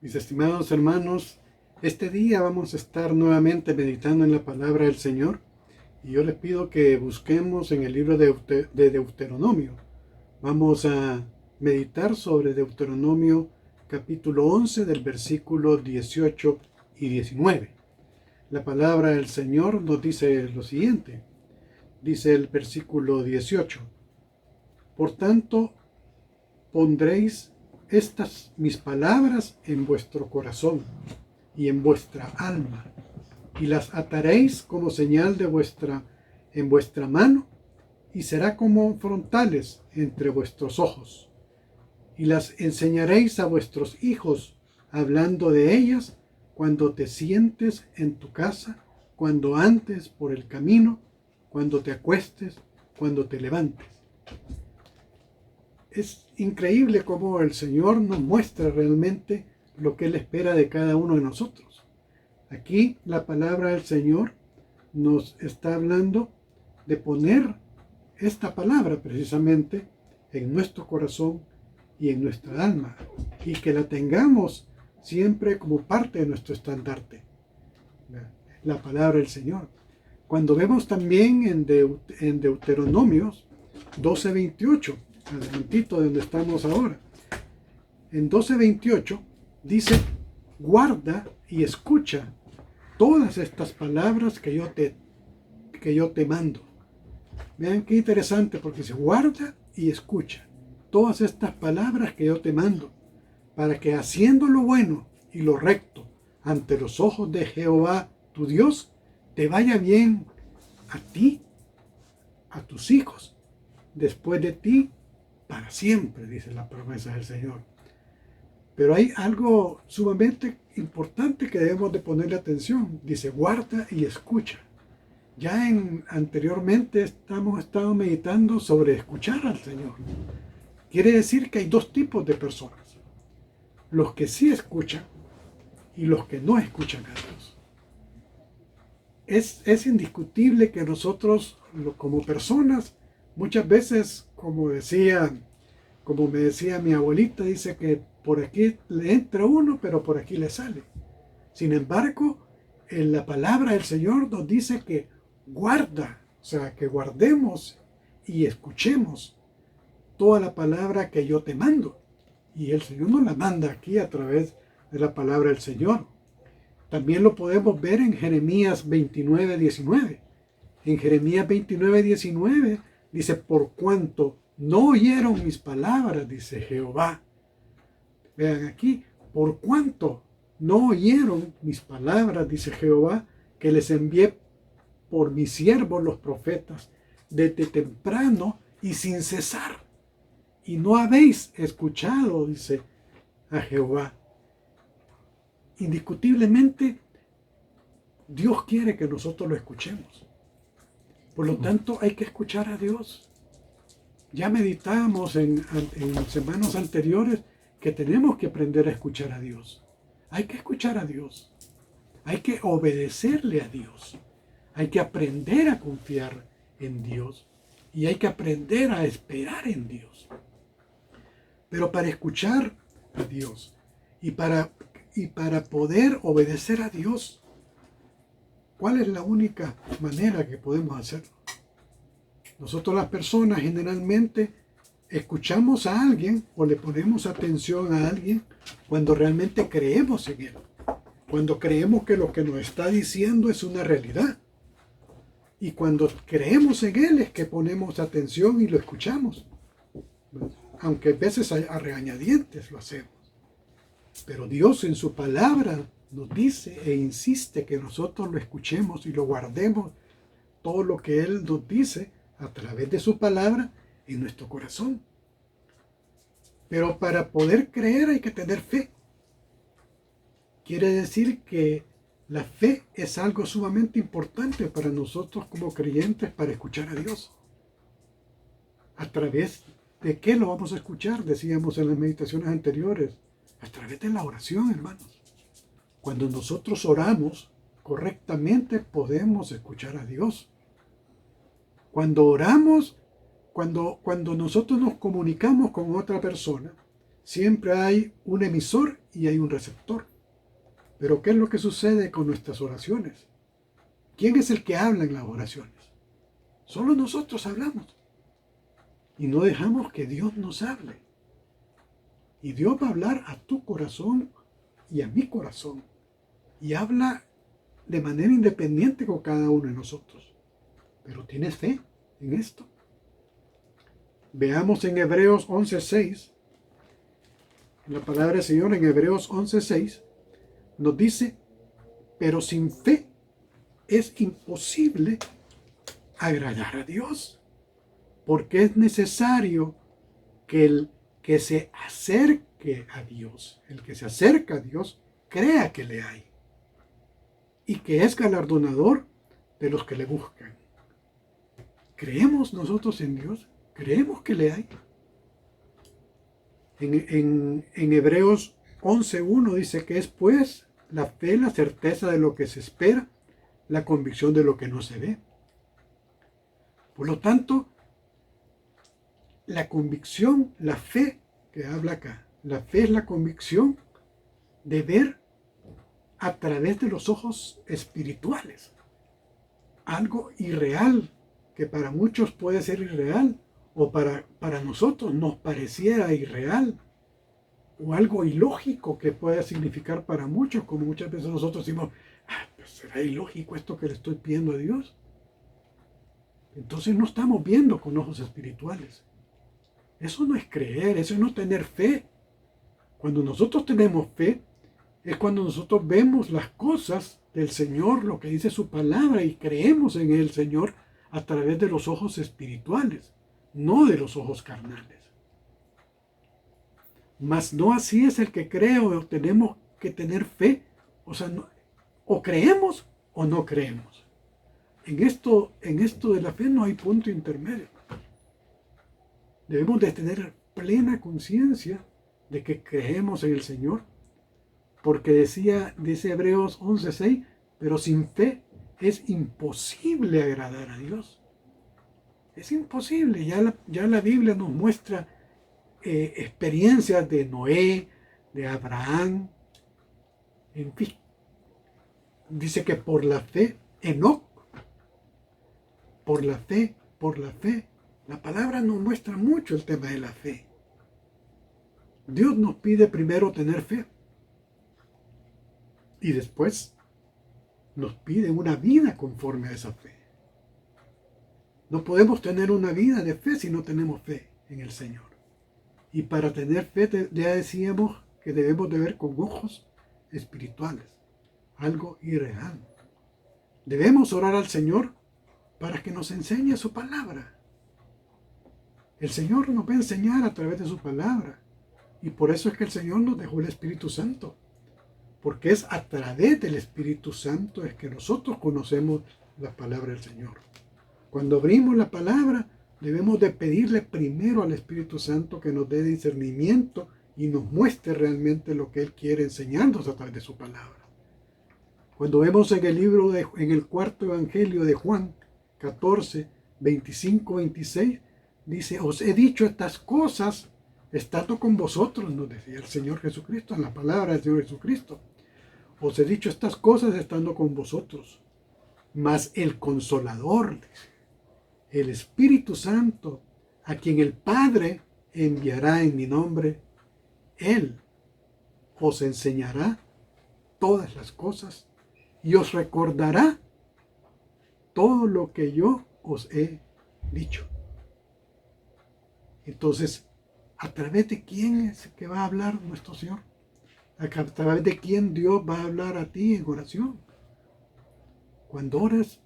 Mis estimados hermanos, este día vamos a estar nuevamente meditando en la palabra del Señor y yo les pido que busquemos en el libro de Deuteronomio. Vamos a meditar sobre Deuteronomio capítulo 11 del versículo 18 y 19. La palabra del Señor nos dice lo siguiente. Dice el versículo 18. Por tanto, pondréis estas mis palabras en vuestro corazón y en vuestra alma, y las ataréis como señal en vuestra mano, y será como frontales entre vuestros ojos. Y las enseñaréis a vuestros hijos, hablando de ellas cuando te sientes en tu casa, cuando andes por el camino, cuando te acuestes, cuando te levantes. Es increíble cómo el Señor nos muestra realmente lo que Él espera de cada uno de nosotros. Aquí la palabra del Señor nos está hablando de poner esta palabra precisamente en nuestro corazón y en nuestra alma, y que la tengamos siempre como parte de nuestro estandarte. La palabra del Señor. Cuando vemos también en Deuteronomios 12:28, adelantito de donde estamos ahora. En 12:28 dice, guarda y escucha todas estas palabras que yo te mando. Vean qué interesante, porque dice, guarda y escucha todas estas palabras que yo te mando, para que haciendo lo bueno y lo recto ante los ojos de Jehová tu Dios, te vaya bien a ti, a tus hijos, después de ti, para siempre, dice la promesa del Señor. Pero hay algo sumamente importante que debemos de ponerle atención. Dice, guarda y escucha. Ya anteriormente hemos estado meditando sobre escuchar al Señor. Quiere decir que hay dos tipos de personas. Los que sí escuchan y los que no escuchan a Dios. Es indiscutible que nosotros, como personas, muchas veces, como me decía mi abuelita, dice que por aquí le entra uno, pero por aquí le sale. Sin embargo, en la palabra del Señor nos dice que guarda, o sea, que guardemos y escuchemos toda la palabra que yo te mando. Y el Señor nos la manda aquí a través de la palabra del Señor. También lo podemos ver en Jeremías 29:19. En Jeremías 29:19 dice, por cuanto no oyeron mis palabras, dice Jehová. Vean aquí, por cuanto no oyeron mis palabras, dice Jehová, que les envié por mis siervos los profetas, desde temprano y sin cesar. Y no habéis escuchado, dice a Jehová. Indiscutiblemente, Dios quiere que nosotros lo escuchemos. Por lo tanto, hay que escuchar a Dios. Ya meditamos en semanas anteriores que tenemos que aprender a escuchar a Dios. Hay que escuchar a Dios. Hay que obedecerle a Dios. Hay que aprender a confiar en Dios. Y hay que aprender a esperar en Dios. Pero para escuchar a Dios y para poder obedecer a Dios, ¿cuál es la única manera que podemos hacerlo? Nosotros las personas generalmente escuchamos a alguien o le ponemos atención a alguien cuando realmente creemos en él, cuando creemos que lo que nos está diciendo es una realidad. Y cuando creemos en él es que ponemos atención y lo escuchamos. Aunque a veces a regañadientes lo hacemos. Pero Dios en su palabra nos dice e insiste que nosotros lo escuchemos y lo guardemos, todo lo que Él nos dice a través de su palabra en nuestro corazón. Pero para poder creer hay que tener fe. Quiere decir que la fe es algo sumamente importante para nosotros como creyentes para escuchar a Dios. ¿A través de qué lo vamos a escuchar? Decíamos en las meditaciones anteriores. A través de la oración, hermanos. Cuando nosotros oramos correctamente podemos escuchar a Dios. Cuando oramos, cuando nosotros nos comunicamos con otra persona, siempre hay un emisor y hay un receptor. Pero ¿qué es lo que sucede con nuestras oraciones? ¿Quién es el que habla en las oraciones? Solo nosotros hablamos. Y no dejamos que Dios nos hable. Y Dios va a hablar a tu corazón y a mi corazón. Y habla de manera independiente con cada uno de nosotros. Pero ¿tienes fe en esto? Veamos en Hebreos 11:6. La palabra del Señor en Hebreos 11:6 nos dice, pero sin fe es imposible agradar a Dios, porque es necesario que el que se acerque a Dios, el que se acerca a Dios, crea que le hay y que es galardonador de los que le buscan. ¿Creemos nosotros en Dios? ¿Creemos que le hay? En Hebreos 11:1 dice que es pues la fe, la certeza de lo que se espera, la convicción de lo que no se ve. Por lo tanto, la convicción, la fe que habla acá, la fe es la convicción de ver a través de los ojos espirituales. Algo irreal, que para muchos puede ser irreal, o para nosotros nos pareciera irreal, o algo ilógico que pueda significar para muchos, como muchas veces nosotros decimos, pues ¿será ilógico esto que le estoy pidiendo a Dios? Entonces no estamos viendo con ojos espirituales. Eso no es creer, eso es no tener fe. Cuando nosotros tenemos fe, es cuando nosotros vemos las cosas del Señor, lo que dice su palabra, y creemos en el Señor a través de los ojos espirituales, no de los ojos carnales. Mas no así es el que cree, o tenemos que tener fe. O sea, o creemos o no creemos. En esto de la fe no hay punto intermedio. Debemos de tener plena conciencia de que creemos en el Señor, porque dice Hebreos 11:6, pero sin fe es imposible agradar a Dios. Es imposible. Ya la Biblia nos muestra experiencias de Noé, de Abraham, en fin. Dice que por la fe, Enoc, por la fe, la palabra nos muestra mucho el tema de la fe. Dios nos pide primero tener fe y después nos pide una vida conforme a esa fe. No podemos tener una vida de fe si no tenemos fe en el Señor. Y para tener fe, ya decíamos que debemos de ver con ojos espirituales, algo irreal. Debemos orar al Señor para que nos enseñe su palabra. El Señor nos va a enseñar a través de su palabra. Y por eso es que el Señor nos dejó el Espíritu Santo. Porque es a través del Espíritu Santo es que nosotros conocemos la palabra del Señor. Cuando abrimos la palabra, debemos de pedirle primero al Espíritu Santo que nos dé discernimiento y nos muestre realmente lo que Él quiere enseñarnos a través de su palabra. Cuando vemos en el cuarto evangelio de Juan 14, 25, 26, dice, os he dicho estas cosas estando con vosotros, nos decía el Señor Jesucristo, en la palabra del Señor Jesucristo. Os he dicho estas cosas estando con vosotros. Mas el Consolador, el Espíritu Santo, a quien el Padre enviará en mi nombre, Él os enseñará todas las cosas y os recordará todo lo que yo os he dicho. Entonces, ¿a través de quién es que va a hablar nuestro Señor? ¿A través de quién Dios va a hablar a ti en oración? Cuando oras,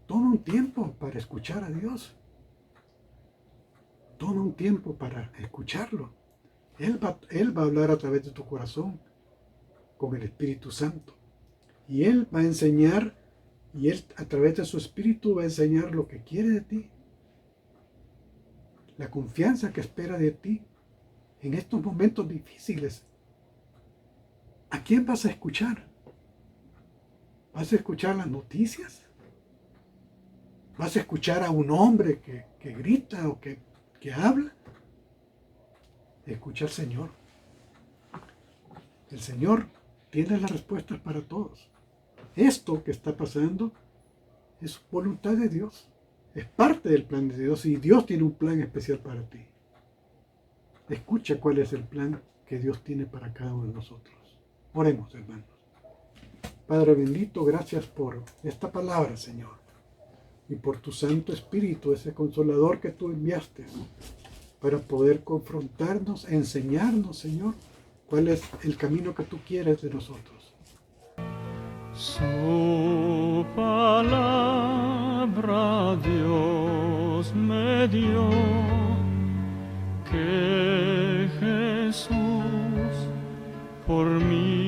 toma un tiempo para escuchar a Dios. Toma un tiempo para escucharlo. Él va a hablar a través de tu corazón con el Espíritu Santo. Y Él va a enseñar, y Él a través de su Espíritu va a enseñar lo que quiere de ti. La confianza que espera de ti en estos momentos difíciles. ¿A quién vas a escuchar? ¿Vas a escuchar las noticias? ¿Vas a escuchar a un hombre que grita o que habla? Escucha al Señor. El Señor tiene las respuestas para todos. Esto que está pasando es voluntad de Dios. Es parte del plan de Dios y Dios tiene un plan especial para ti. Escucha cuál es el plan que Dios tiene para cada uno de nosotros. Oremos, hermanos. Padre bendito, gracias por esta palabra, Señor, y por tu Santo Espíritu, ese consolador que tú enviaste, para poder confrontarnos, enseñarnos, Señor, cuál es el camino que tú quieres de nosotros. Su palabra Dios me dio, que Jesús por mí